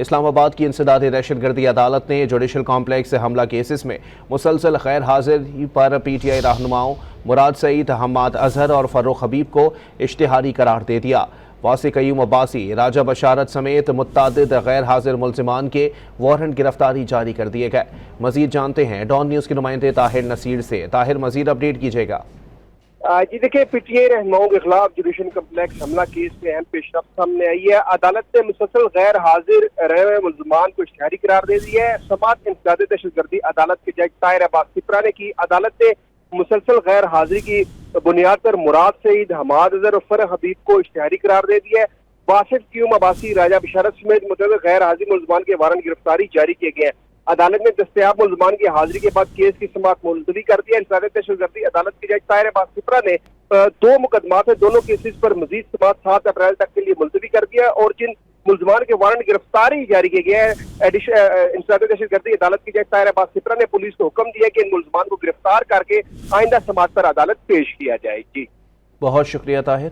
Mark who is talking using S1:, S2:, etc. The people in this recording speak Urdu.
S1: اسلام آباد کی انسداد دہشت گردی عدالت نے جوڈیشل کمپلیکس سے حملہ کیسز میں مسلسل غیر حاضری پر پی ٹی آئی رہنماؤں مراد سعید، حماد اظہر اور فروخ حبیب کو اشتہاری قرار دے دیا۔ واسع قیوم عباسی، راجہ بشارت سمیت متعدد غیر حاضر ملزمان کے وارنٹ گرفتاری جاری کر دیے گئے۔ مزید جانتے ہیں ڈان نیوز کے نمائندے طاہر نصیر سے۔ طاہر، مزید اپڈیٹ کیجیے گا۔
S2: جی دیکھیں، پی ٹی آئی رہنماؤں کے خلاف جوڈیشل کمپلیکس حملہ کیس میں اہم پیش رفت سامنے آئی ہے۔ عدالت نے مسلسل غیر حاضر رہے ہوئے ملزمان کو اشتہاری قرار دے دی ہے۔ سماعت انسداد دہشت گردی عدالت کے جج طاہر عباس سپرا نے کی۔ عدالت نے مسلسل غیر حاضری کی بنیاد پر مراد سعید، حماد اظہر اور فرح حبیب کو اشتہاری قرار دے دیا ہے۔ واسف قیوم عباسی، راجہ بشارت سمیت متعدد غیر حاضر ملزمان کے وارنٹ گرفتاری جاری کیے گئے ہیں۔ عدالت نے دستیاب ملزمان کی حاضری کے بعد کیس کی سماعت ملتوی کر دیا۔ انسداد دہشت گردی عدالت کے جج طاہر عباس سپرا نے دو مقدمات ہیں، دونوں کیسز پر مزید سماعت 7 اپریل تک کے لیے ملتوی کر دیا، اور جن ملزمان کے وارنٹ گرفتاری جاری کیے گئے ہیں، انسداد دہشت گردی عدالت کے جج طاہر عباس سپرا نے پولیس کو حکم دیا کہ ان ملزمان کو گرفتار کر کے آئندہ سماعت پر عدالت پیش کیا جائے۔ جی
S1: بہت شکریہ طاہر۔